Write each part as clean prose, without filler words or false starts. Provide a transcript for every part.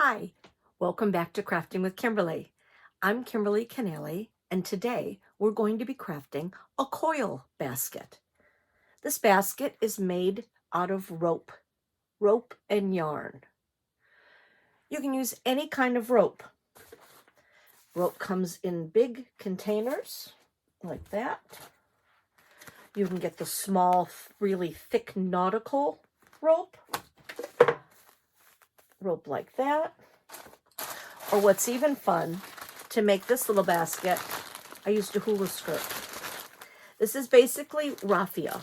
Hi, welcome back to Crafting with Kimberly. I'm Kimberly Canelli, and today we're going to be crafting a coil basket. This basket is made out of rope and yarn. You can use any kind of rope. Rope comes in big containers like that. You can get the small, really thick nautical rope like that. Or what's even fun, to make this little basket, I used a hula skirt. This is basically raffia.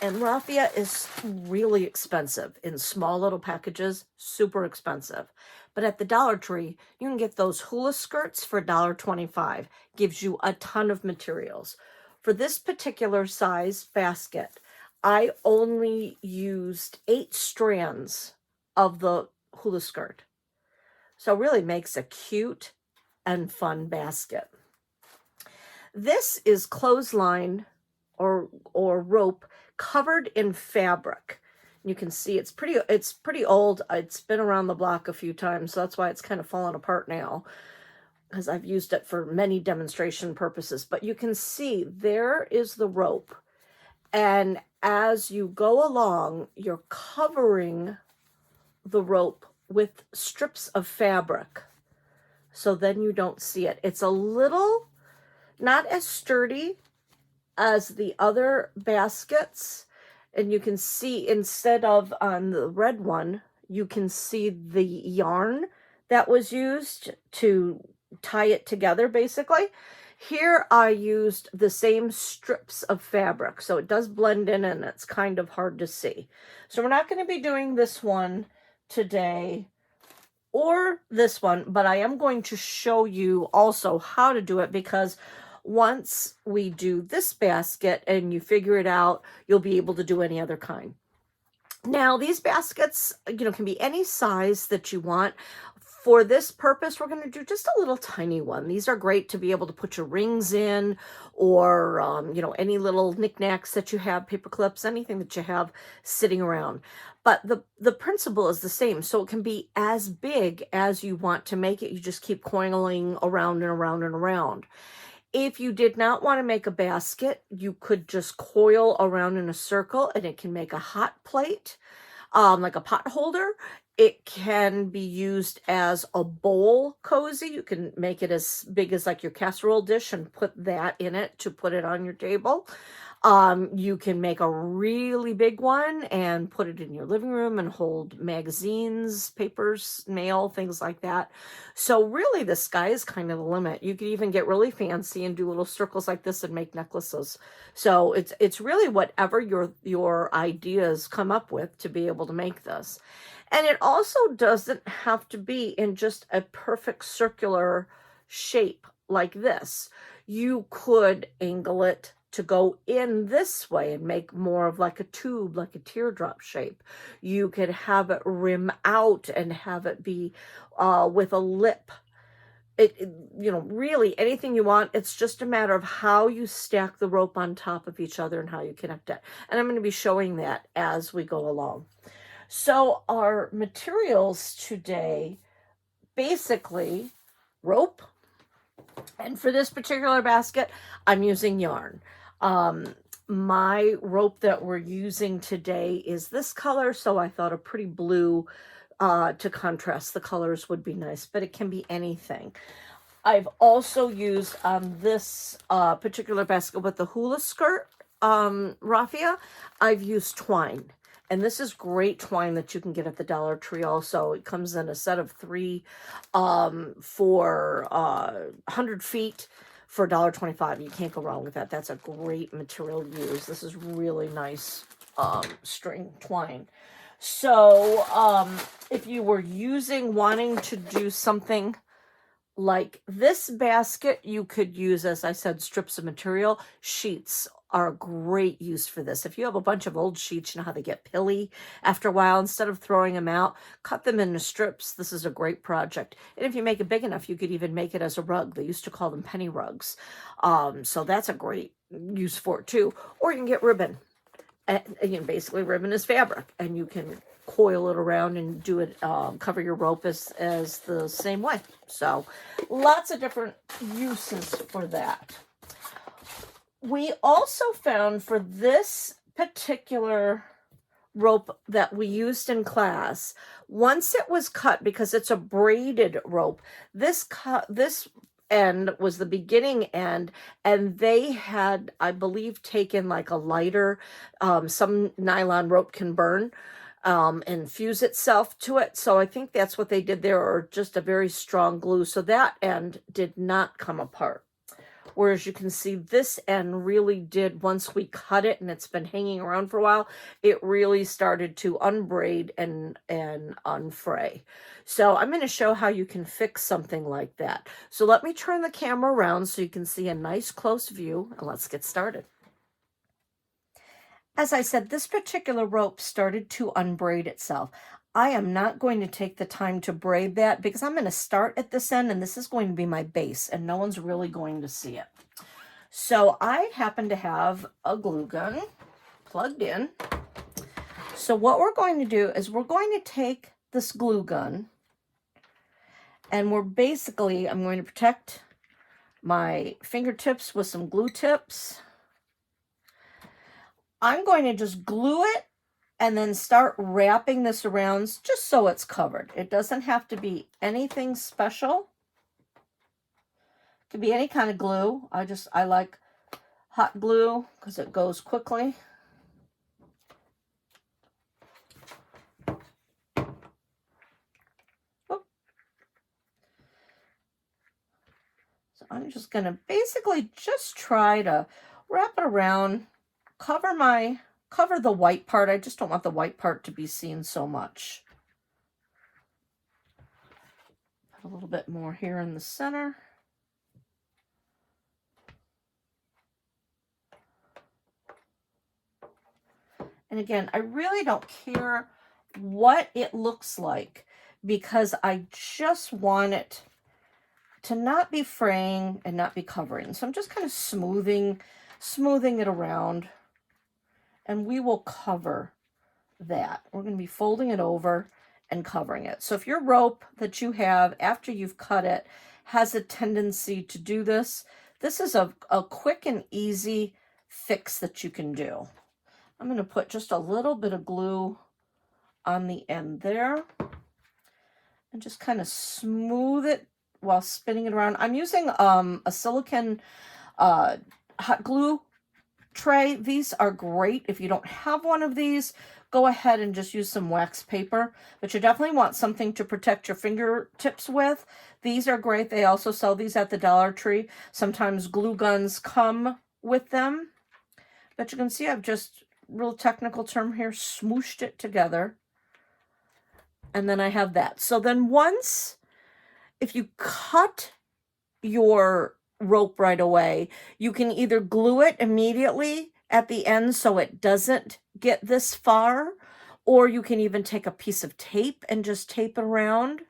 And raffia is really expensive in small little packages, super expensive. But at the Dollar Tree, you can get those hula skirts for $1.25. Gives you a ton of materials. For this particular size basket, I only used 8 strands of the hula skirt. So it really makes a cute and fun basket. This is clothesline or rope covered in fabric. You can see it's pretty old. It's been around the block a few times, so that's why it's kind of fallen apart now, because I've used it for many demonstration purposes. But you can see there is the rope, and as you go along, you're covering the rope with strips of fabric, so then you don't see it. It's a little not as sturdy as the other baskets, and you can see, instead of on the red one, you can see the yarn that was used to tie it together. Basically, here I used the same strips of fabric, so it does blend in and it's kind of hard to see. So we're not going to be doing this one today or this one, but I am going to show you also how to do it, because once we do this basket and you figure it out, you'll be able to do any other kind. Now, these baskets, can be any size that you want. For this purpose, we're going to do just a little tiny one. These are great to be able to put your rings in, or, any little knickknacks that you have, paper clips, anything that you have sitting around. But the principle is the same. So it can be as big as you want to make it. You just keep coiling around and around and around. If you did not want to make a basket, you could just coil around in a circle, and it can make a hot plate, like a pot holder. It can be used as a bowl cozy. You can make it as big as like your casserole dish and put that in it to put it on your table. You can make a really big one and put it in your living room and hold magazines, papers, mail, things like that. So really, the sky is kind of the limit. You could even get really fancy and do little circles like this and make necklaces. So it's really whatever your ideas come up with to be able to make this. And it also doesn't have to be in just a perfect circular shape like this. You could angle it to go in this way and make more of like a tube, like a teardrop shape. You could have it rim out and have it be with a lip. Really anything you want. It's just a matter of how you stack the rope on top of each other and how you connect it. And I'm going to be showing that as we go along. So our materials today, basically rope, and for this particular basket, I'm using yarn. My rope that we're using today is this color, so I thought a pretty blue to contrast the colors would be nice, but it can be anything. I've also used this particular basket with the hula skirt raffia. I've used twine. And this is great twine that you can get at the Dollar Tree also. It comes in a set of 3 for 100 feet for $1.25. You can't go wrong with that. That's a great material to use. This is really nice string twine. So if you were wanting to do something like this basket, you could use, as I said, strips of material. Sheets are a great use for this. If you have a bunch of old sheets, you know how they get pilly after a while. Instead of throwing them out, cut them into strips. This is a great project. And if you make it big enough, you could even make it as a rug. They used to call them penny rugs. So that's a great use for it too. Or you can get ribbon. And, you know, basically ribbon is fabric, and you can coil it around and do it, cover your rope as the same way. So lots of different uses for that. We also found for this particular rope that we used in class, once it was cut, because it's a braided rope, this end was the beginning end, and they had, I believe, taken like a lighter, some nylon rope can burn, and fuse itself to it. So I think that's what they did there, or just a very strong glue. So that end did not come apart. Whereas you can see this end really did, once we cut it and it's been hanging around for a while, it really started to unbraid and unfray. So I'm going to show how you can fix something like that. So let me turn the camera around so you can see a nice close view, and let's get started. As I said, this particular rope started to unbraid itself. I am not going to take the time to braid that because I'm going to start at this end, and this is going to be my base, and no one's really going to see it. So I happen to have a glue gun plugged in. So what we're going to do is we're going to take this glue gun, and I'm going to protect my fingertips with some glue tips. I'm going to just glue it and then start wrapping this around just so it's covered. It doesn't have to be anything special. It could be any kind of glue. I like hot glue because it goes quickly. Oop. So I'm just going to basically just try to wrap it around, cover the white part. I just don't want the white part to be seen so much. Put a little bit more here in the center. And again, I really don't care what it looks like because I just want it to not be fraying and not be covering. So I'm just kind of smoothing it around, and we will cover that. We're going to be folding it over and covering it. So if your rope that you have after you've cut it has a tendency to do this, this is a quick and easy fix that you can do. I'm going to put just a little bit of glue on the end there and just kind of smooth it while spinning it around. I'm using a silicone hot glue tray. These are great. If you don't have one of these, go ahead and just use some wax paper, but you definitely want something to protect your fingertips with. These are great. They also sell these at the Dollar Tree. Sometimes glue guns come with them, but you can see I've just, real technical term here, smooshed it together, and then I have that. So then once, if you cut your rope right away, you can either glue it immediately at the end so it doesn't get this far, or you can even take a piece of tape and just tape it around.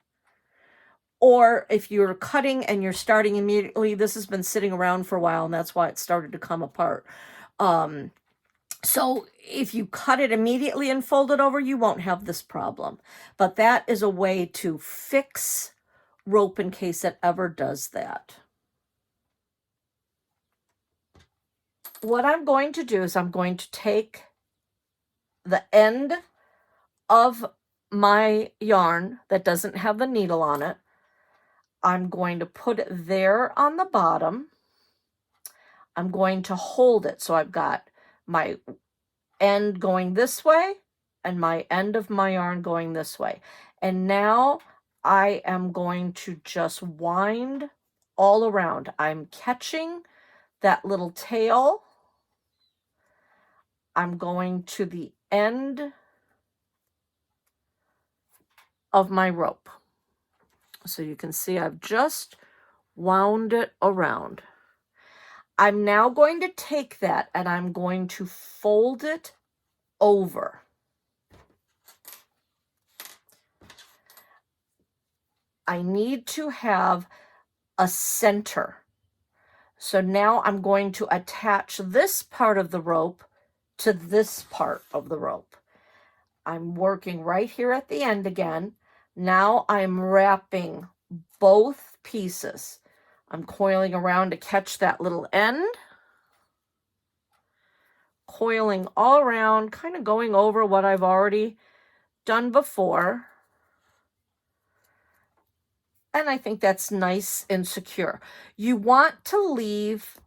Or if you're cutting and you're starting immediately, this has been sitting around for a while and that's why it started to come apart. So if you cut it immediately and fold it over, you won't have this problem. But that is a way to fix rope in case it ever does that. What I'm going to do is I'm going to take the end of my yarn that doesn't have the needle on it. I'm going to put it there on the bottom. I'm going to hold it. So I've got my end going this way and my end of my yarn going this way. And now I am going to just wind all around. I'm catching that little tail. I'm going to the end of my rope. So you can see I've just wound it around. I'm now going to take that and I'm going to fold it over. I need to have a center. So now I'm going to attach this part of the rope to this part of the rope. I'm working right here at the end again. Now I'm wrapping both pieces. I'm coiling around to catch that little end. Coiling all around, kind of going over what I've already done before. And I think that's nice and secure. You want to leave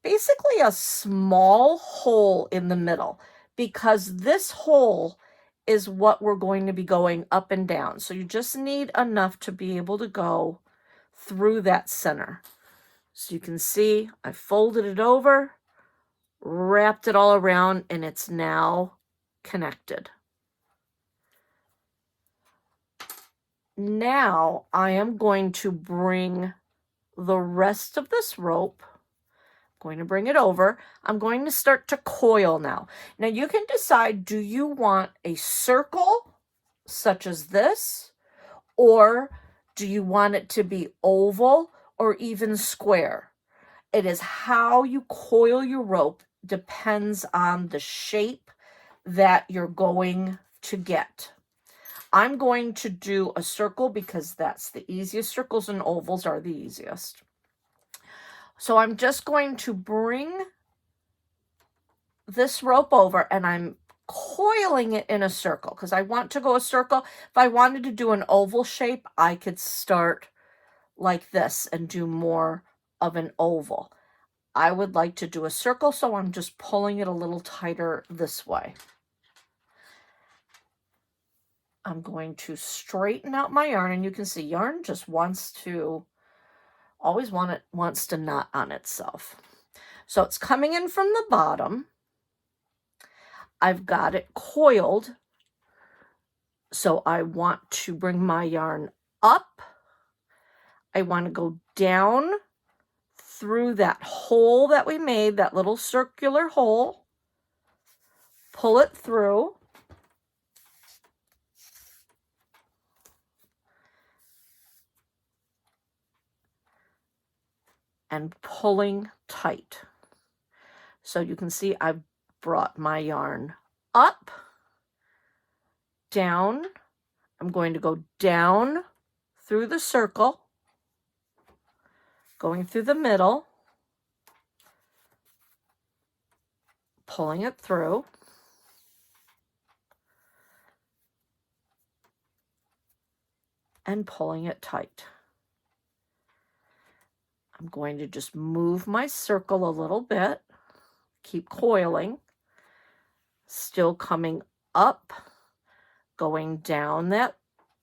basically a small hole in the middle, because this hole is what we're going to be going up and down. So you just need enough to be able to go through that center. So you can see I folded it over, wrapped it all around, and it's now connected. Now I am going to bring the rest of this rope, going to bring it over. I'm going to start to coil now. Now you can decide, do you want a circle such as this, or do you want it to be oval or even square? It is how you coil your rope depends on the shape that you're going to get. I'm going to do a circle because that's the easiest. Circles and ovals are the easiest. So I'm just going to bring this rope over and I'm coiling it in a circle because I want to go a circle. If I wanted to do an oval shape, I could start like this and do more of an oval. I would like to do a circle, so I'm just pulling it a little tighter this way. I'm going to straighten out my yarn, and you can see yarn just wants to knot on itself. So it's coming in from the bottom. I've got it coiled. So I want to bring my yarn up. I want to go down through that hole that we made, that little circular hole. Pull it through. And pulling tight. So you can see I've brought my yarn up, down. I'm going to go down through the circle, going through the middle, pulling it through, and pulling it tight. I'm going to just move my circle a little bit, keep coiling, still coming up, going down that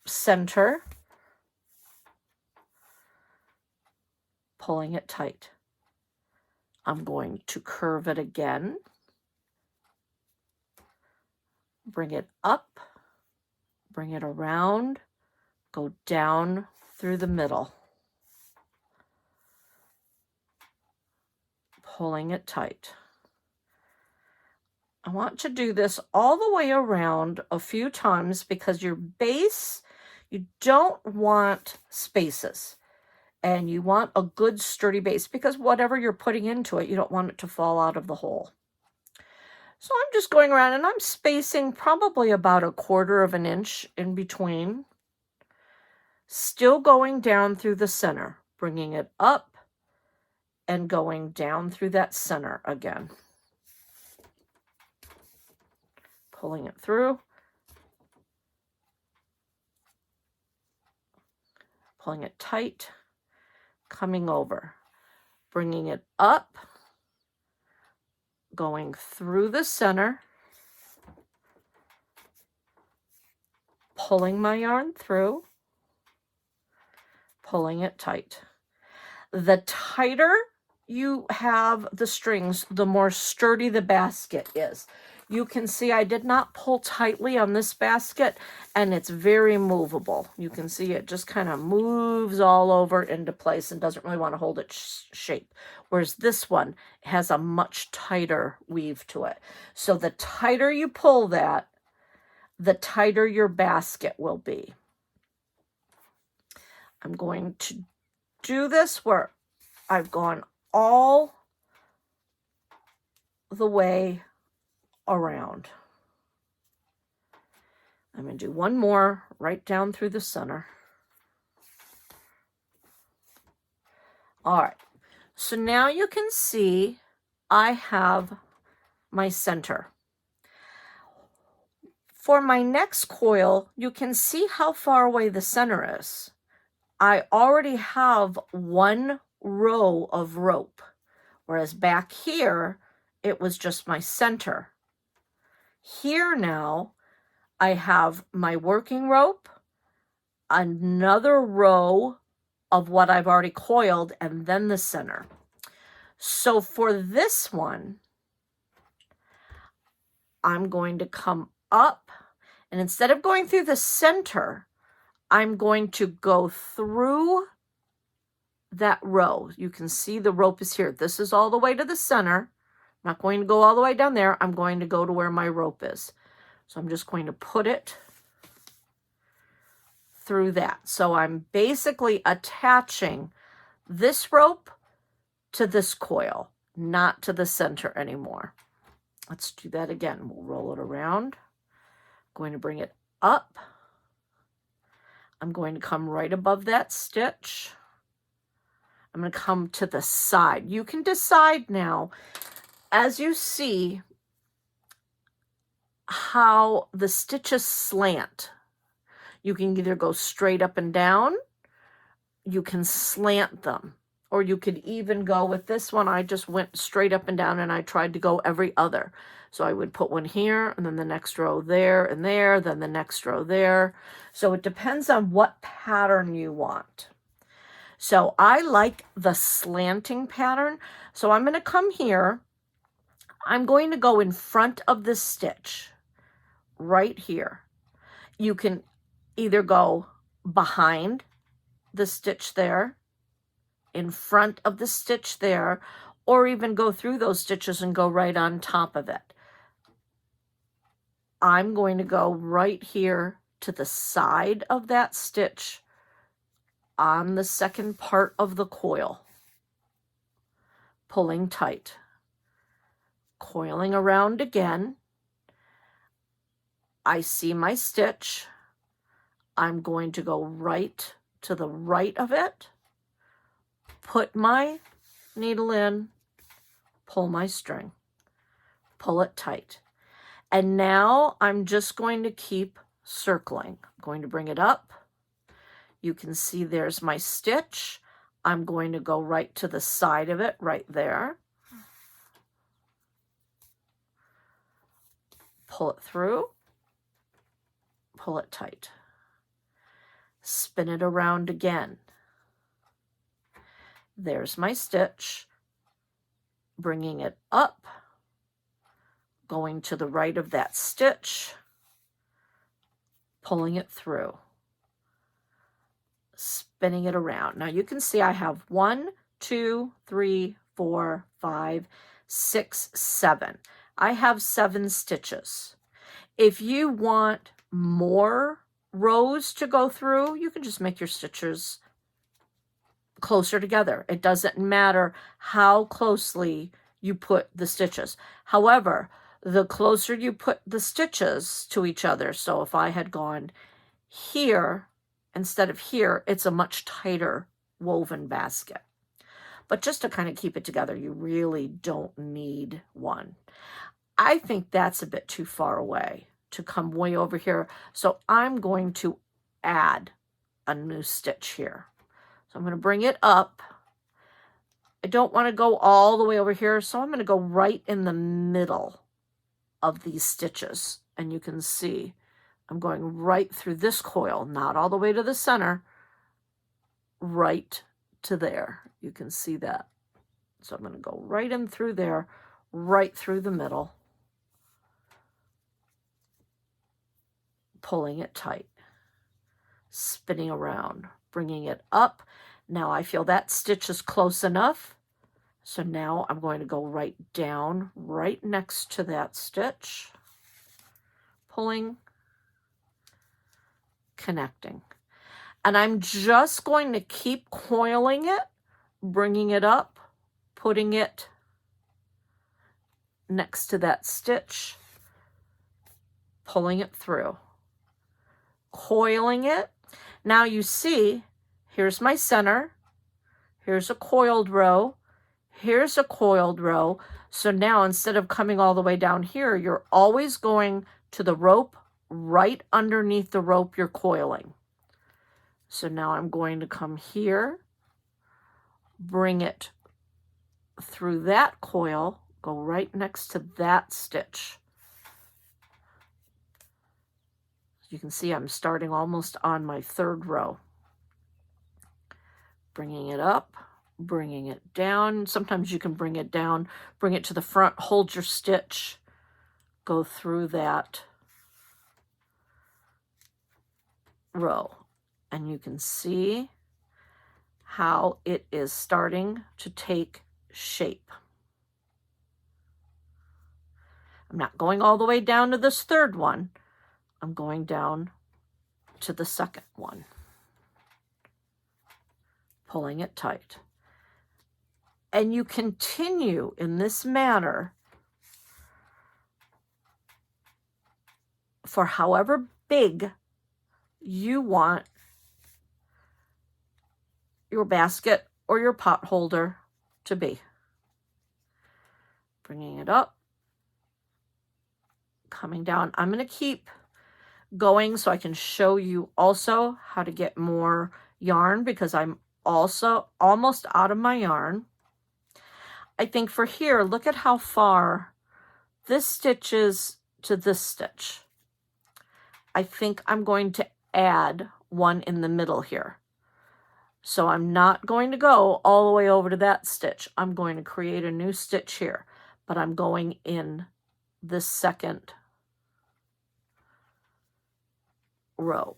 center, pulling it tight. I'm going to curve it again, bring it up, bring it around, go down through the middle, pulling it tight. I want to do this all the way around a few times because your base, you don't want spaces, and you want a good sturdy base because whatever you're putting into it, you don't want it to fall out of the hole. So I'm just going around and I'm spacing probably about 1/4 of an inch in between. Still going down through the center, bringing it up and going down through that center again. Pulling it through. Pulling it tight. Coming over. Bringing it up. Going through the center. Pulling my yarn through. Pulling it tight. The tighter you have the strings, the more sturdy the basket is. You can see I did not pull tightly on this basket, and it's very movable. You can see it just kind of moves all over into place and doesn't really want to hold its shape. Whereas this one has a much tighter weave to it. So the tighter you pull that, the tighter your basket will be. I'm going to do this where I've gone all the way around. I'm going to do one more right down through the center. All right, so now you can see I have my center. For my next coil, you can see how far away the center is. I already have one row of rope, whereas back here, it was just my center. Here now, I have my working rope, another row of what I've already coiled, and then the center. So for this one, I'm going to come up, and instead of going through the center, I'm going to go through that row. You can see the rope is here. This is all the way to the center. I'm not going to go all the way down there. I'm going to go to where my rope is. So I'm just going to put it through that. So I'm basically attaching this rope to this coil, not to the center anymore. Let's do that again. We'll roll it around. I'm going to bring it up. I'm going to come right above that stitch. I'm going to come to the side. You can decide now, as you see how the stitches slant. You can either go straight up and down, you can slant them, or you could even go with this one. I just went straight up and down, and I tried to go every other. So I would put one here, and then the next row there and there, then the next row there. So it depends on what pattern you want. So I like the slanting pattern. So I'm going to come here. I'm going to go in front of the stitch right here. You can either go behind the stitch there, in front of the stitch there, or even go through those stitches and go right on top of it. I'm going to go right here to the side of that stitch on the second part of the coil, pulling tight, coiling around again. I see my stitch. I'm going to go right to the right of it, put my needle in, pull my string, pull it tight. And now I'm just going to keep circling. I'm going to bring it up. You can see there's my stitch. I'm going to go right to the side of it right there. Pull it through, pull it tight. Spin it around again. There's my stitch, bringing it up, going to the right of that stitch, pulling it through, spinning it around. Now you can see I have 1, 2, 3, 4, 5, 6, 7. I have 7 stitches. If you want more rows to go through, you can just make your stitches closer together. It doesn't matter how closely you put the stitches. However, the closer you put the stitches to each other, so if I had gone here instead of here, it's a much tighter woven basket. But just to kind of keep it together, you really don't need one. I think that's a bit too far away to come way over here. So I'm going to add a new stitch here. So I'm going to bring it up. I don't want to go all the way over here, so I'm going to go right in the middle of these stitches. And you can see I'm going right through this coil, not all the way to the center, right to there. You can see that. So I'm going to go right in through there, right through the middle, pulling it tight, spinning around, bringing it up. Now I feel that stitch is close enough. So now I'm going to go right down, right next to that stitch, pulling, connecting. And I'm just going to keep coiling it, bringing it up, putting it next to that stitch, pulling it through, coiling it. Now you see, here's my center, here's a coiled row, here's a coiled row. So now instead of coming all the way down here, you're always going to the rope right underneath the rope you're coiling. So now I'm going to come here, bring it through that coil, go right next to that stitch. You can see I'm starting almost on my third row. Bringing it up, bringing it down. Sometimes you can bring it down, bring it to the front, hold your stitch, go through that row. And you can see how it is starting to take shape. I'm not going all the way down to this third one. I'm going down to the second one, pulling it tight. And you continue in this manner for however big you want your basket or your pot holder to be. Bringing it up, coming down. I'm going to keep going so I can show you also how to get more yarn, because I'm also almost out of my yarn. I think for here, look at how far this stitch is to this stitch. I think I'm going to add one in the middle here. So I'm not going to go all the way over to that stitch. I'm going to create a new stitch here, but I'm going in this second row.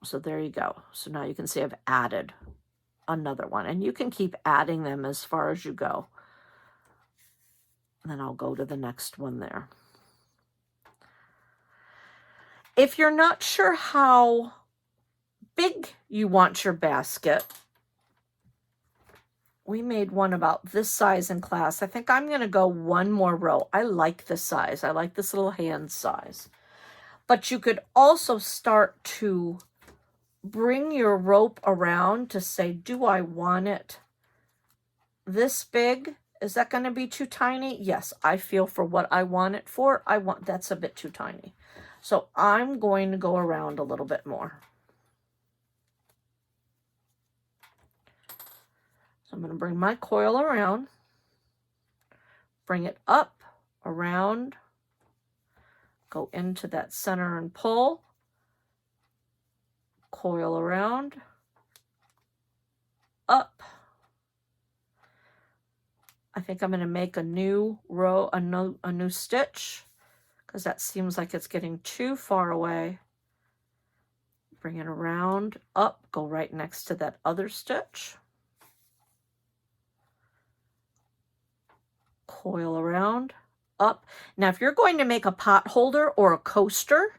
So there you go. So now you can see I've added another one, and you can keep adding them as far as you go. And then I'll go to the next one there. If you're not sure how big you want your basket, we made one about this size in class. I think I'm going to go one more row. I like this size. I like this little hand size. But you could also start to bring your rope around to say, do I want it this big? Is that going to be too tiny? Yes, I feel for what I want it for, that's a bit too tiny. So I'm going to go around a little bit more. So I'm going to bring my coil around, bring it up, around, go into that center and pull, coil around, up. I think I'm going to make a new row, a new stitch, because that seems like it's getting too far away. Bring it around, up, go right next to that other stitch. Coil around, up. Now, if you're going to make a pot holder or a coaster,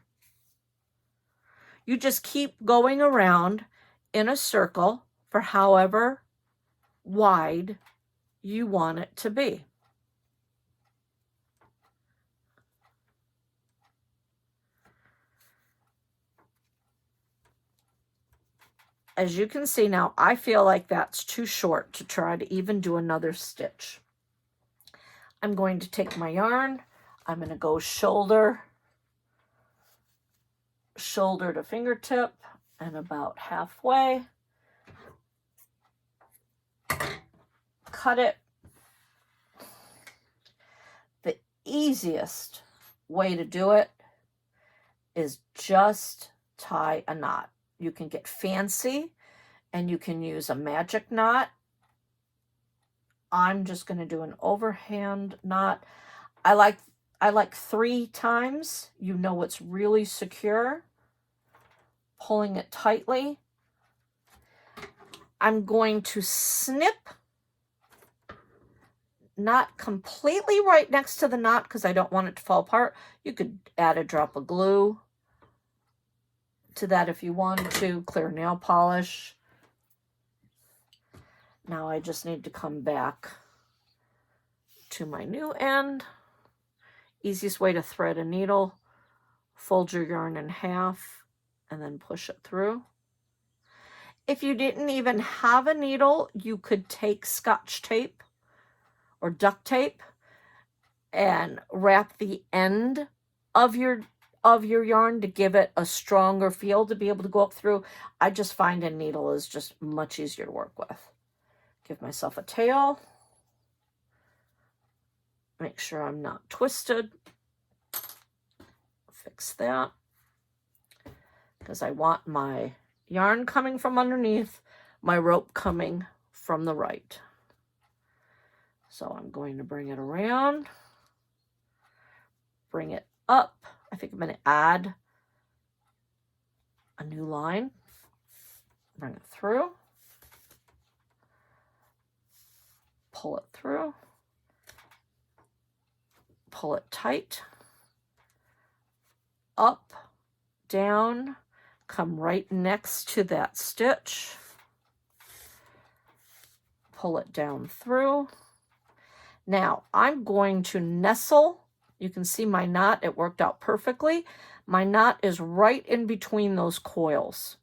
you just keep going around in a circle for however wide you want it to be. As you can see now, I feel like that's too short to try to even do another stitch. I'm going to take my yarn. I'm going to go shoulder to fingertip, and about halfway. Cut it. The easiest way to do it is just tie a knot. You can get fancy and you can use a magic knot. I'm just going to do an overhand knot. I like 3 times. You know it's really secure. Pulling it tightly. I'm going to snip, not completely right next to the knot because I don't want it to fall apart. You could add a drop of glue to that if you wanted to, clear nail polish. Now I just need to come back to my new end. Easiest way to thread a needle fold your yarn in half, and then push it through. If you didn't even have a needle, you could take Scotch tape or duct tape and wrap the end of your yarn to give it a stronger feel to be able to go up through. I just find a needle is just much easier to work with. Give myself a tail. Make sure I'm not twisted. Fix that. Because I want my yarn coming from underneath, my rope coming from the right. So I'm going to bring it around, bring it up. I think I'm going to add a new line, bring it through, pull it through, pull it tight, up, down, come right next to that stitch, pull it down through. Now I'm going to nestle. You can see my knot, it worked out perfectly. My knot is right in between those coils.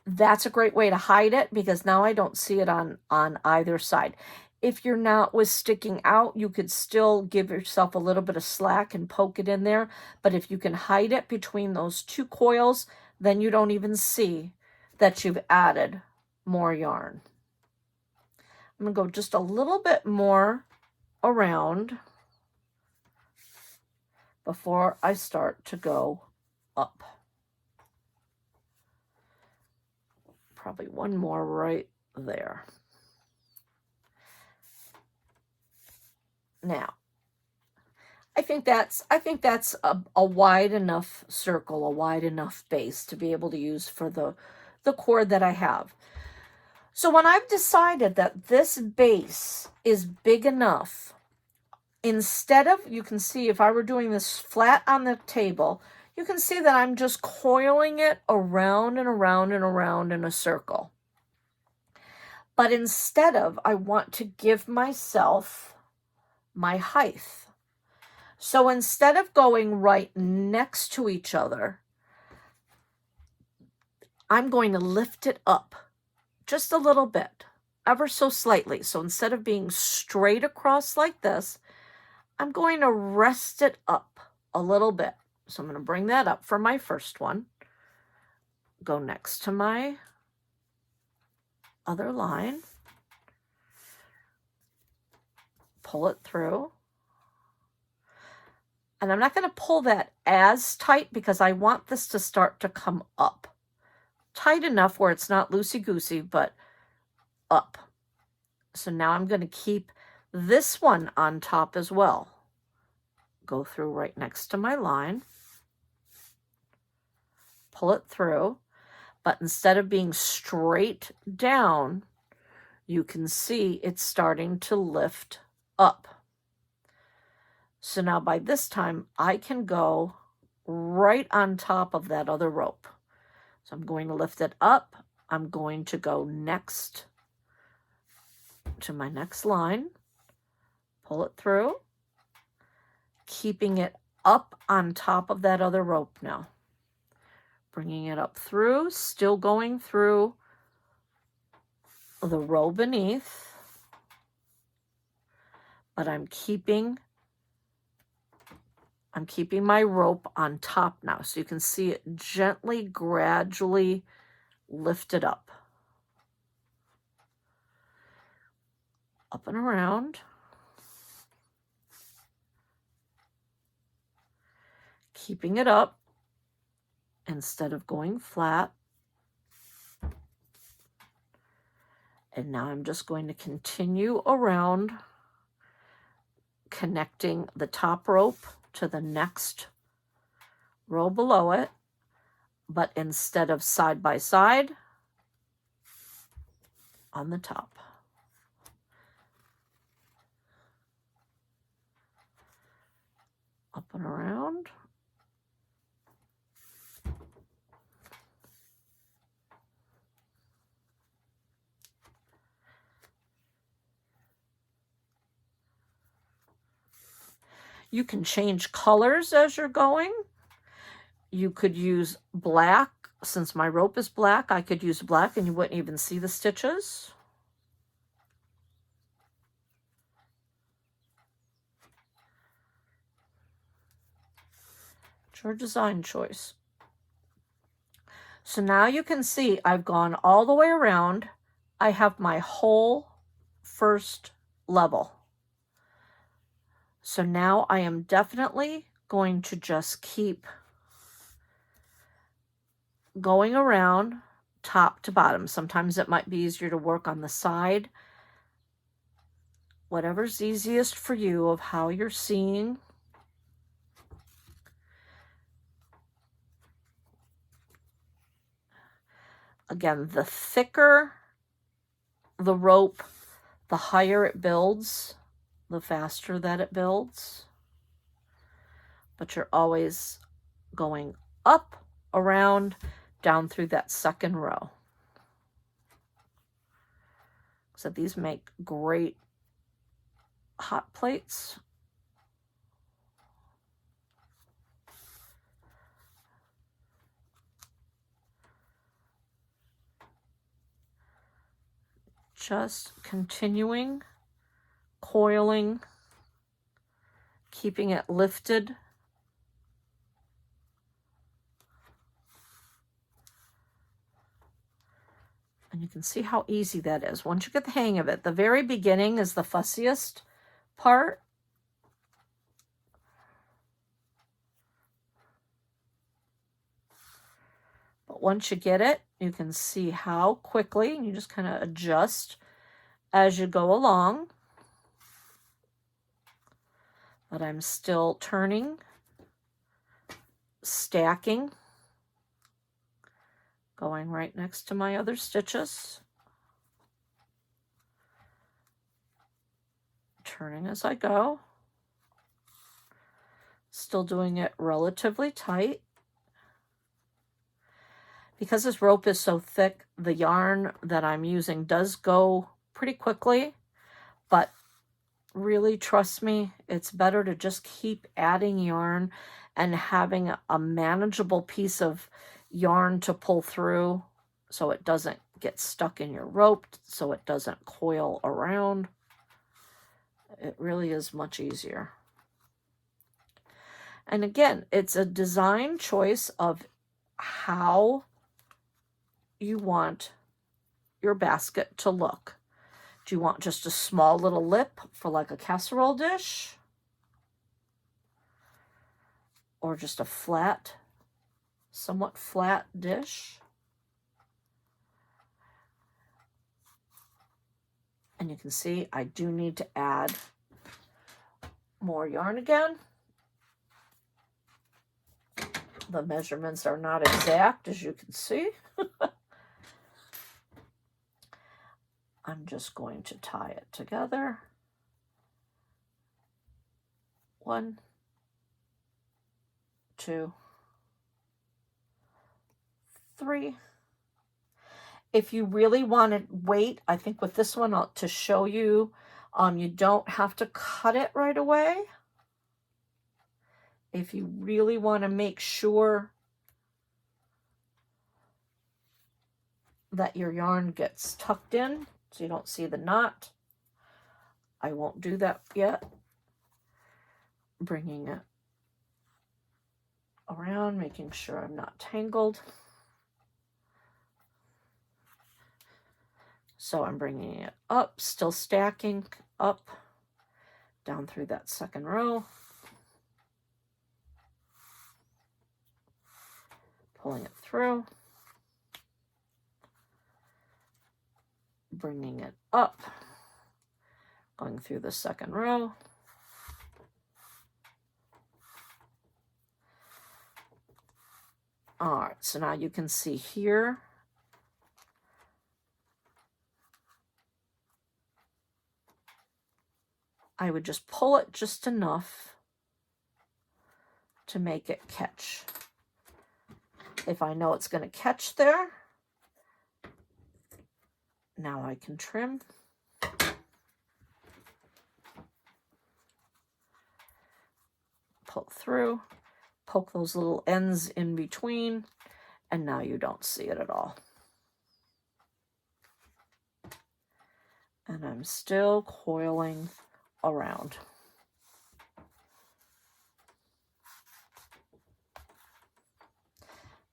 That's a great way to hide it because now I don't see it on either side. If your knot was sticking out, you could still give yourself a little bit of slack and poke it in there. But if you can hide it between those two coils, then you don't even see that you've added more yarn. I'm going to go just a little bit more around before I start to go up. Probably one more right there. Now, I think that's a wide enough circle, a wide enough base to be able to use for the cord that I have. So when I've decided that this base is big enough, instead of, you can see if I were doing this flat on the table, you can see that I'm just coiling it around and around and around in a circle. But instead of, I want to give myself my height. So instead of going right next to each other, I'm going to lift it up just a little bit, ever so slightly. So instead of being straight across like this, I'm going to rest it up a little bit. So I'm going to bring that up for my first one. Go next to my other line. Pull it through. And I'm not going to pull that as tight because I want this to start to come up. Tight enough where it's not loosey-goosey, but up. So now I'm going to keep this one on top as well. Go through right next to my line. Pull it through. But instead of being straight down, you can see it's starting to lift up. So now by this time, I can go right on top of that other rope. So I'm going to lift it up. I'm going to go next to my next line, pull it through, keeping it up on top of that other rope now. Bringing it up through, still going through the row beneath, but I'm keeping my rope on top now. So you can see it gently, gradually lifted up. Up and around. Keeping it up instead of going flat. And now I'm just going to continue around, connecting the top rope to the next row below it, but instead of side by side, on the top. Up and around. You can change colors as you're going. You could use black. Since my rope is black, I could use black and you wouldn't even see the stitches. It's your design choice. So now you can see I've gone all the way around. I have my whole first level. So now I am definitely going to just keep going around top to bottom. Sometimes it might be easier to work on the side. Whatever's easiest for you of how you're seeing. Again, the thicker the rope, the higher it builds, the faster that it builds. But you're always going up, around, down through that second row. So these make great hot plates. Just continuing, coiling, keeping it lifted. And you can see how easy that is. Once you get the hang of it, the very beginning is the fussiest part. But once you get it, you can see how quickly, and you just kind of adjust as you go along. But I'm still turning, stacking, going right next to my other stitches, turning as I go, still doing it relatively tight. Because this rope is so thick, the yarn that I'm using does go pretty quickly, but really, trust me, it's better to just keep adding yarn and having a manageable piece of yarn to pull through so it doesn't get stuck in your rope, so it doesn't coil around. It really is much easier. And again, it's a design choice of how you want your basket to look. Do you want just a small little lip for like a casserole dish? Or just a flat, somewhat flat dish? And you can see I do need to add more yarn again. The measurements are not exact, as you can see. I'm just going to tie it together. 1, 2, 3. If you really wanted weight, I think with this one to show you, you don't have to cut it right away. If you really want to make sure that your yarn gets tucked in so you don't see the knot, I won't do that yet. Bringing it around, making sure I'm not tangled. So I'm bringing it up, still stacking up, down through that second row. Pulling it through. Bringing it up, going through the second row. All right, so now you can see here, I would just pull it just enough to make it catch. If I know it's going to catch there, now I can trim. pull through, poke those little ends in between, and now you don't see it at all. And I'm still coiling around.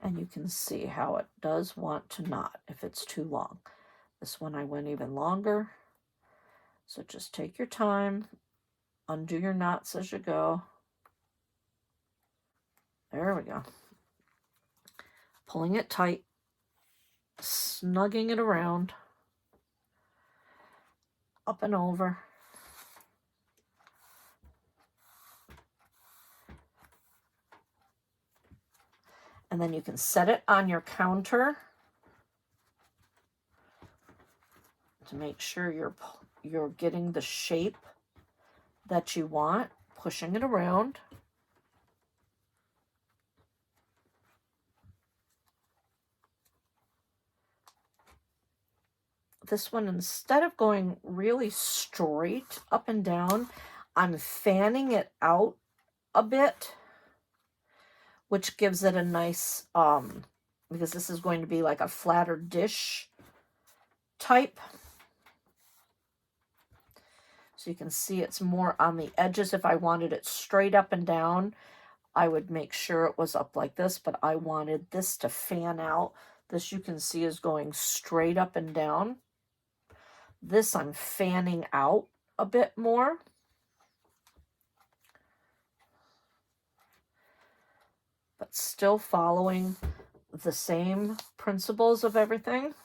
And you can see how it does want to knot if it's too long. This one I went even longer. So just take your time, undo your knots as you go. There we go. Pulling it tight, snugging it around, up and over. And then you can set it on your counter to make sure you're getting the shape that you want, pushing it around. This one, instead of going really straight up and down, I'm fanning it out a bit, which gives it a nice, because this is going to be like a flatter dish type. So you can see it's more on the edges. If I wanted it straight up and down, I would make sure it was up like this, but I wanted this to fan out. This you can see is going straight up and down. This I'm fanning out a bit more. But still following the same principles of everything.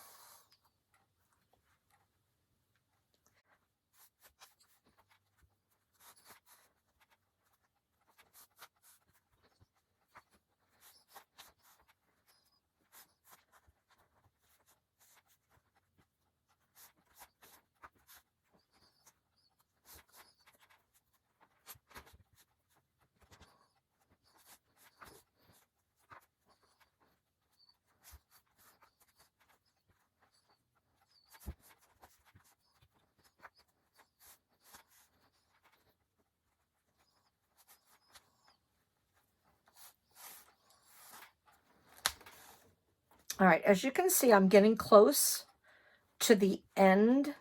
All right, as you can see, I'm getting close to the end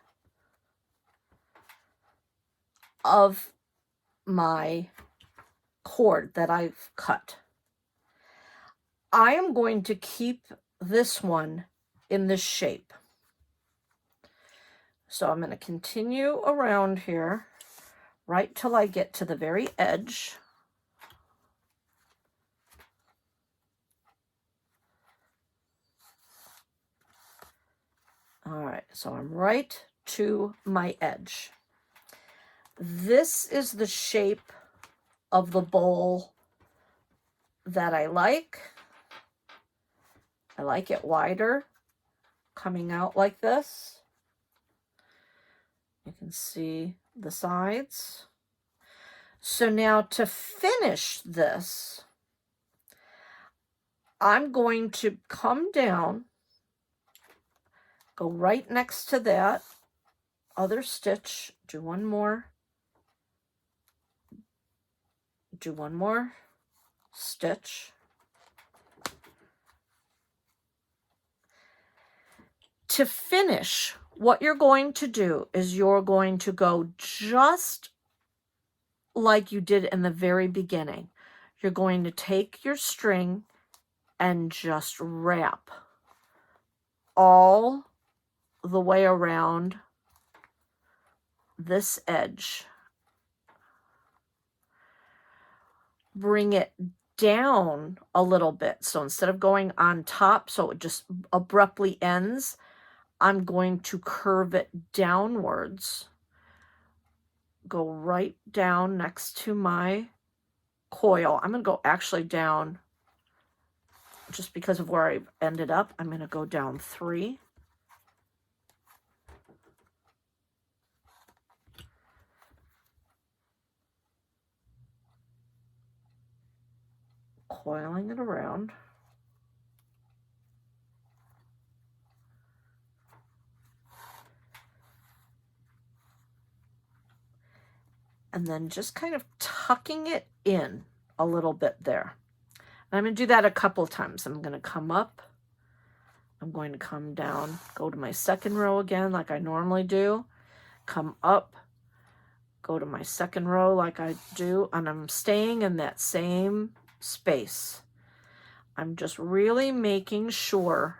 of my cord that I've cut. I am going to keep this one in this shape. So I'm going to continue around here right till I get to the very edge. All right, so I'm right to my edge. This is the shape of the bowl that I like. I like it wider, coming out like this. You can see the sides. So now to finish this, I'm going to come down, go right next to that other stitch, do one more stitch. To finish, what you're going to do is you're going to go just like you did in the very beginning. You're going to take your string and just wrap all the way around this edge. Bring it down a little bit. So instead of going on top, so it just abruptly ends, I'm going to curve it downwards. Go right down next to my coil. I'm going to go actually down, just because of where I've ended up, I'm going to go down 3. Coiling it around. And then just kind of tucking it in a little bit there. And I'm going to do that a couple times. I'm going to come up. I'm going to come down, go to my second row again like I normally do. Come up, go to my second row like I do, and I'm staying in that same space. I'm just really making sure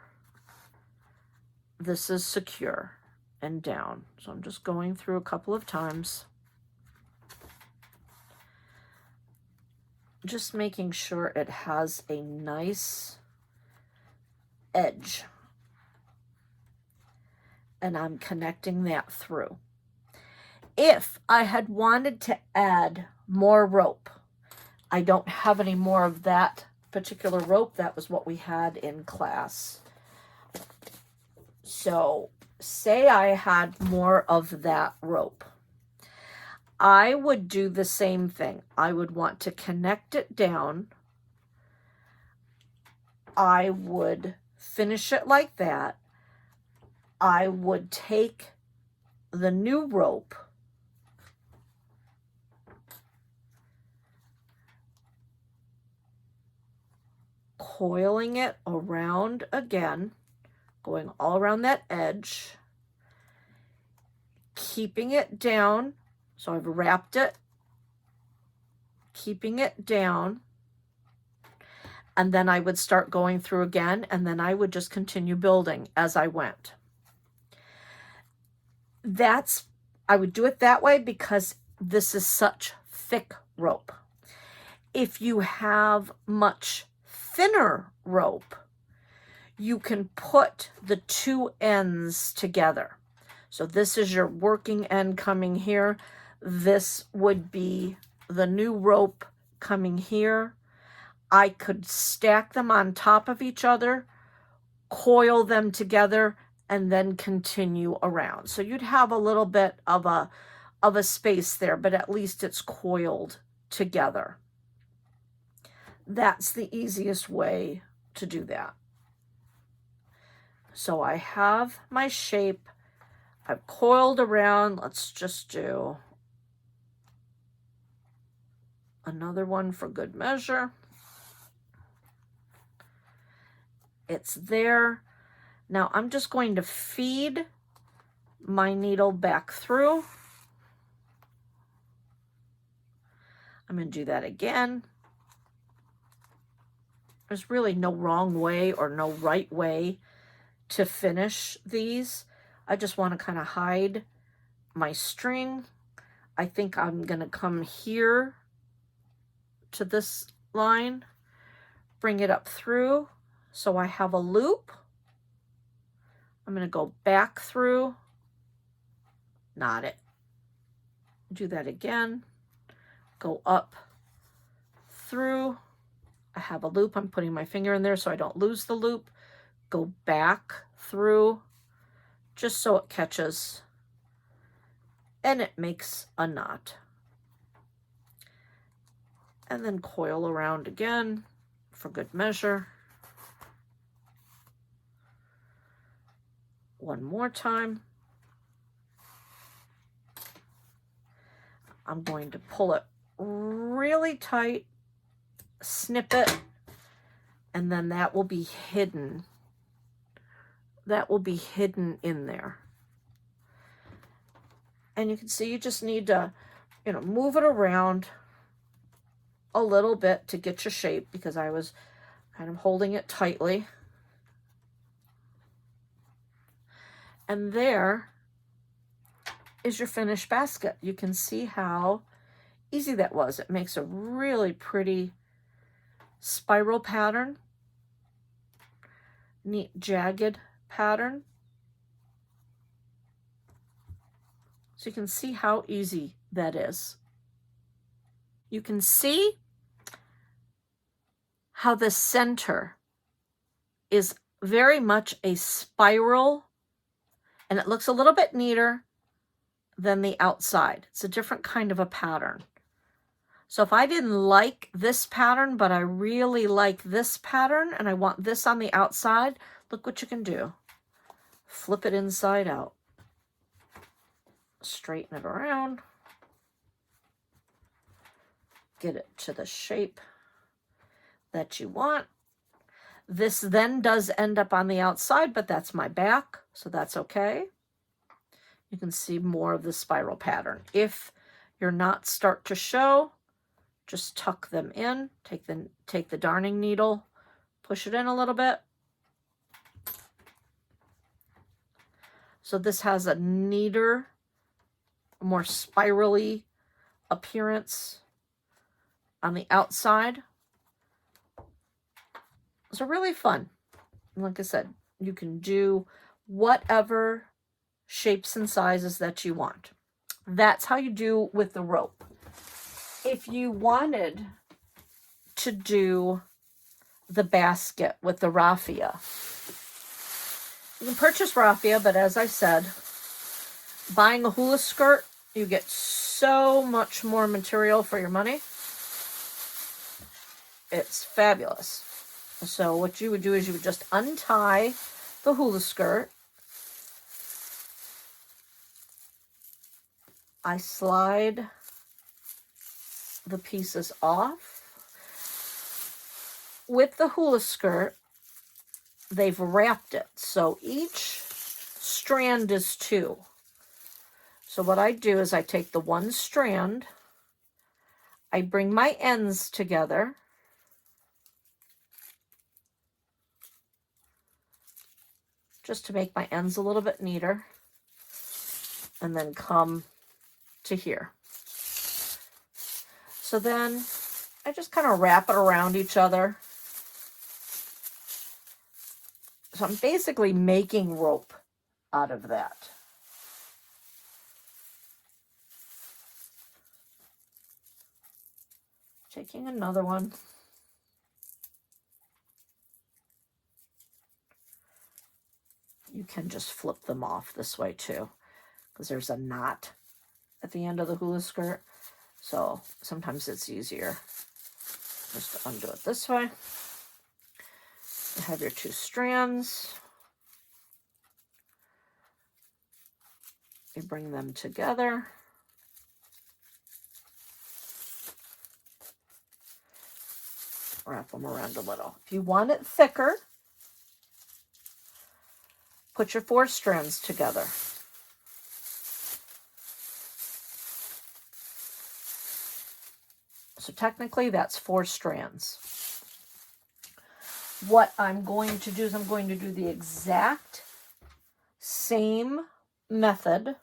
this is secure and down. So I'm just going through a couple of times. Just making sure it has a nice edge. And I'm connecting that through. If I had wanted to add more rope, I don't have any more of that particular rope. That was what we had in class. So say I had more of that rope. I would do the same thing. I would want to connect it down. I would finish it like that. I would take the new rope coiling it around again, going all around that edge, keeping it down. So I've wrapped it, keeping it down, and then I would start going through again, and then I would just continue building as I went. I would do it that way because this is such thick rope. If you have much thinner rope, you can put the two ends together. So this is your working end coming here. This would be the new rope coming here. I could stack them on top of each other, coil them together, and then continue around. So you'd have a little bit of a space there, but at least it's coiled together. That's the easiest way to do that. So I have my shape. I've coiled around. Let's just do another one for good measure. It's there. Now I'm just going to feed my needle back through. I'm going to do that again. There's really no wrong way or no right way to finish these. I just want to kind of hide my string. I think I'm going to come here to this line, bring it up through so I have a loop. I'm going to go back through, knot it, do that again, go up through. I have a loop. I'm putting my finger in there so I don't lose the loop. Go back through just so it catches and it makes a knot. And then coil around again for good measure. One more time. I'm going to pull it really tight, snip it, and then that will be hidden. That will be hidden in there. And you can see you just need to, move it around a little bit to get your shape because I was kind of holding it tightly. And there is your finished basket. You can see how easy that was. It makes a really pretty spiral pattern, neat jagged pattern. So you can see how easy that is. You can see how the center is very much a spiral, and it looks a little bit neater than the outside. It's a different kind of a pattern. So if I didn't like this pattern, but I really like this pattern and I want this on the outside, look what you can do. Flip it inside out. Straighten it around. get it to the shape that you want. This then does end up on the outside, but that's my back, so that's okay. You can see more of the spiral pattern. If your knots start to show, just tuck them in, take the darning needle, push it in a little bit. So this has a neater, more spirally appearance on the outside. So really fun. And like I said, you can do whatever shapes and sizes that you want. That's how you do with the rope. If you wanted to do the basket with the raffia, you can purchase raffia, but as I said, buying a hula skirt, you get so much more material for your money. It's fabulous. So what you would do is you would just untie the hula skirt. I slide the pieces off. With the hula skirt, they've wrapped it. So each strand is 2. So what I do is I take the one strand, I bring my ends together, just to make my ends a little bit neater, and then come to here. So then I just kind of wrap it around each other. So I'm basically making rope out of that. Taking another one. You can just flip them off this way too, because there's a knot at the end of the hula skirt. So sometimes it's easier just to undo it this way. You have your 2 strands. You bring them together. Wrap them around a little. If you want it thicker, put your 4 strands together. So technically that's 4 strands. What I'm going to do is I'm going to do the exact same method.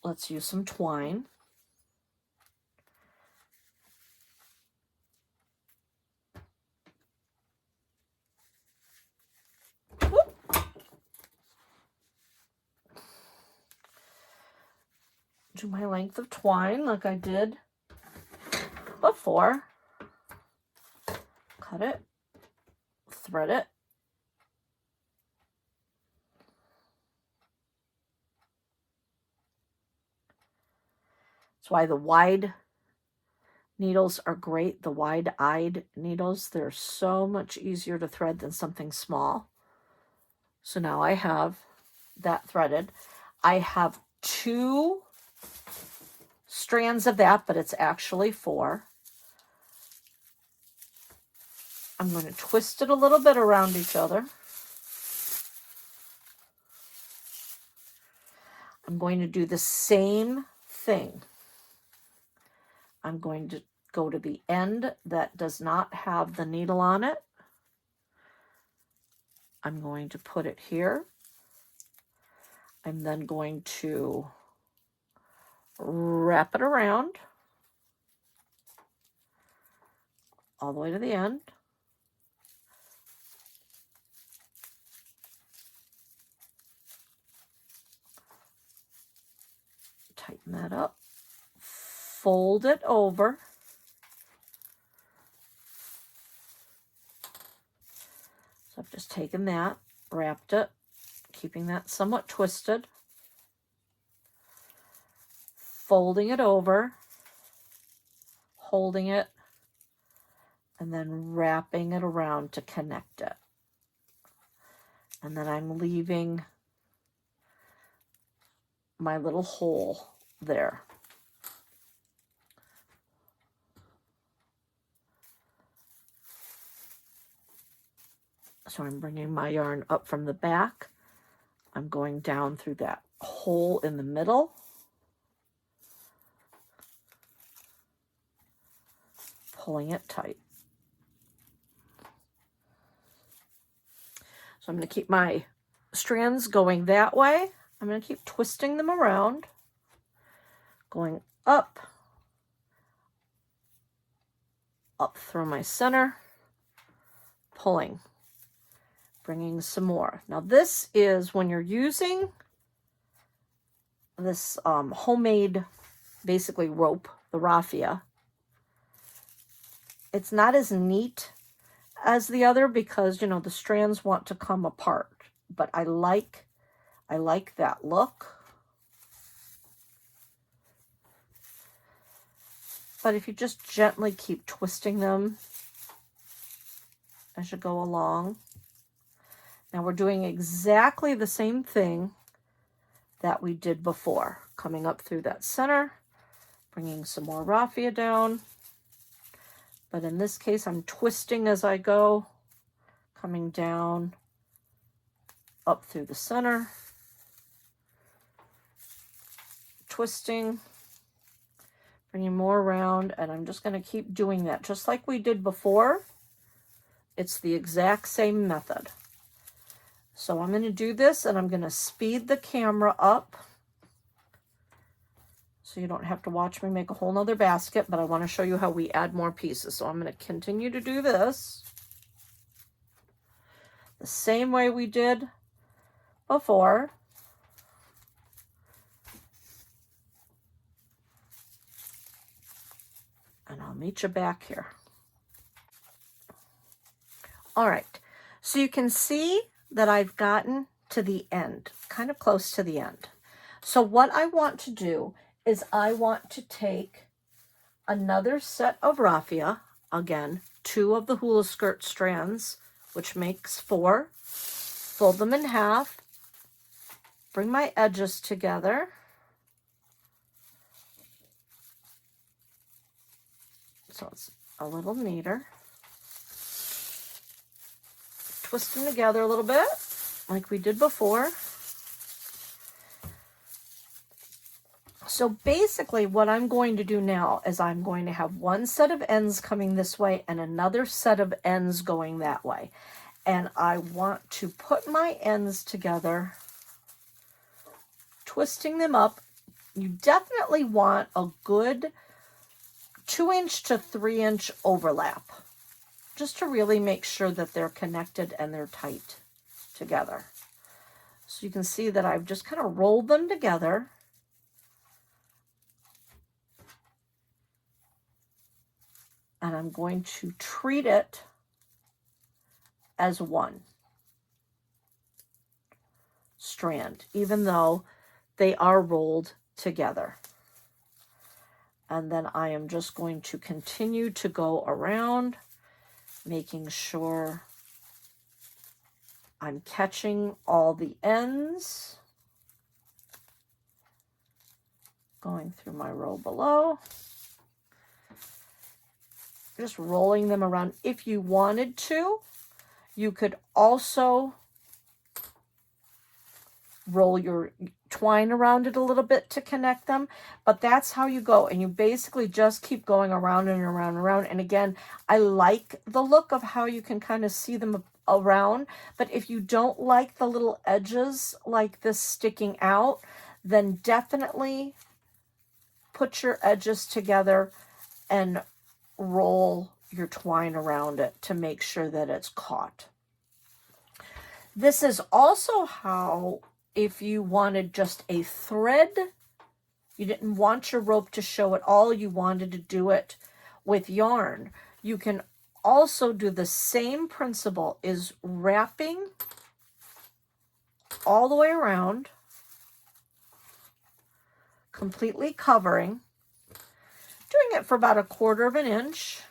Let's use some twine. Do my length of twine like I did before. Cut it, thread it. That's why the wide needles are great. The wide-eyed needles, they're so much easier to thread than something small. So now I have that threaded. I have 2 strands of that, but it's actually 4. I'm going to twist it a little bit around each other. I'm going to do the same thing. I'm going to go to the end that does not have the needle on it. I'm going to put it here. I'm then going to wrap it around all the way to the end. Tighten that up. Fold it over. So I've just taken that, wrapped it, keeping that somewhat twisted. Folding it over, holding it, and then wrapping it around to connect it. And then I'm leaving my little hole there. So I'm bringing my yarn up from the back. I'm going down through that hole in the middle. Pulling it tight. So I'm going to keep my strands going that way. I'm going to keep twisting them around, going up through my center, pulling, bringing some more. Now this is when you're using this homemade, basically rope, the Raffia. It's not as neat as the other because, you know, the strands want to come apart, but I like that look. But if you just gently keep twisting them as you go along. Now we're doing exactly the same thing that we did before. Coming up through that center, bringing some more raffia down. But in this case, I'm twisting as I go, coming down, up through the center, twisting, bringing more around, and I'm just going to keep doing that just like we did before. It's the exact same method. So I'm going to do this, and I'm going to speed the camera up so you don't have to watch me make a whole nother basket, but I want to show you how we add more pieces. So I'm going to continue to do this the same way we did before. And I'll meet you back here. All right, so you can see that I've gotten to the end, kind of close to the end. So what I want to do is I want to take another set of raffia, again, 2 of the hula skirt strands, which makes 4, fold them in half, bring my edges together, so it's a little neater, twist them together a little bit, like we did before. So basically what I'm going to do now is I'm going to have one set of ends coming this way and another set of ends going that way. And I want to put my ends together, twisting them up. You definitely want a good 2-inch to 3-inch overlap, just to really make sure that they're connected and they're tight together. So you can see that I've just kind of rolled them together. And I'm going to treat it as one strand, even though they are rolled together. And then I am just going to continue to go around, making sure I'm catching all the ends, going through my row below, just rolling them around. If you wanted to, you could also roll your twine around it a little bit to connect them, but that's how you go, and you basically just keep going around and around and around. And again, I like the look of how you can kind of see them around, but if you don't like the little edges like this sticking out, then definitely put your edges together and roll your twine around it to make sure that it's caught. This is also how, if you wanted just a thread, you didn't want your rope to show at all, you wanted to do it with yarn, you can also do the same principle, is wrapping all the way around, completely covering, doing it for about 1/4 inch,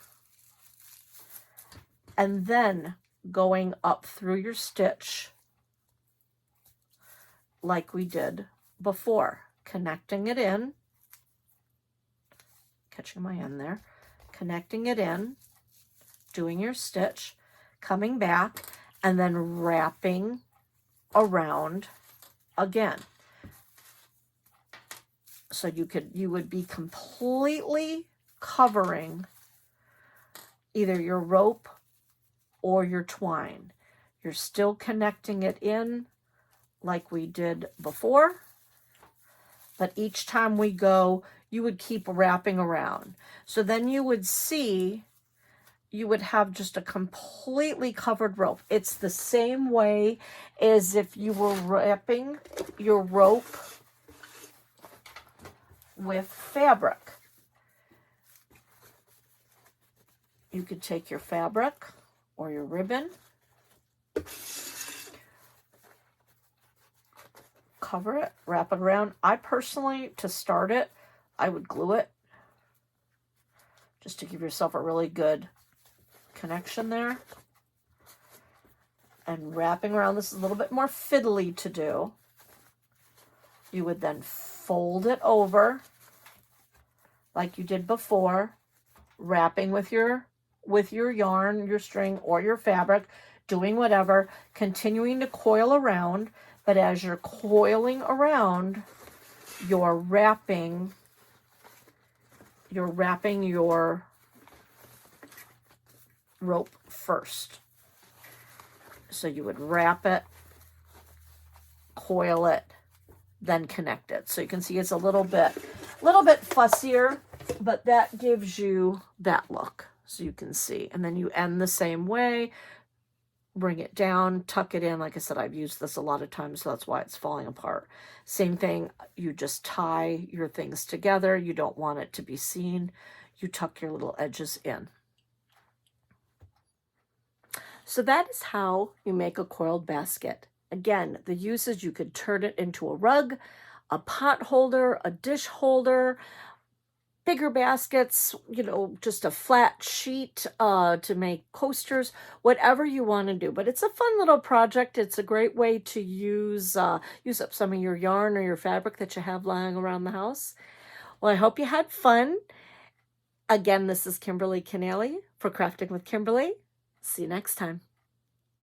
and then going up through your stitch like we did before, connecting it in, catching my end there, connecting it in, doing your stitch, coming back, and then wrapping around again. So you would be completely covering either your rope or your twine. You're still connecting it in like we did before, but each time we go, you would keep wrapping around. So then you would see, you would have just a completely covered rope. It's the same way as if you were wrapping your rope with fabric. You could take your fabric or your ribbon, cover it, wrap it around. I personally, to start it, I would glue it just to give yourself a really good connection there. And wrapping around, this is a little bit more fiddly to do. You would then fold it over like you did before, wrapping with your yarn, your string, or your fabric, doing whatever, continuing to coil around. But as you're coiling around, you're wrapping your rope first. So you would wrap it, coil it, then connect it. So you can see it's a little bit fussier, but that gives you that look. So you can see, and then you end the same way, bring it down, tuck it in. Like I said, I've used this a lot of times, so that's why it's falling apart. Same thing, you just tie your things together. You don't want it to be seen. You tuck your little edges in. So that is how you make a coiled basket. Again, the uses, you could turn it into a rug, a pot holder, a dish holder, bigger baskets, you know, just a flat sheet to make coasters, whatever you want to do. But it's a fun little project. It's a great way to use up some of your yarn or your fabric that you have lying around the house. Well, I hope you had fun. Again, this is Kimberly Keneally for Crafting with Kimberly. See you next time.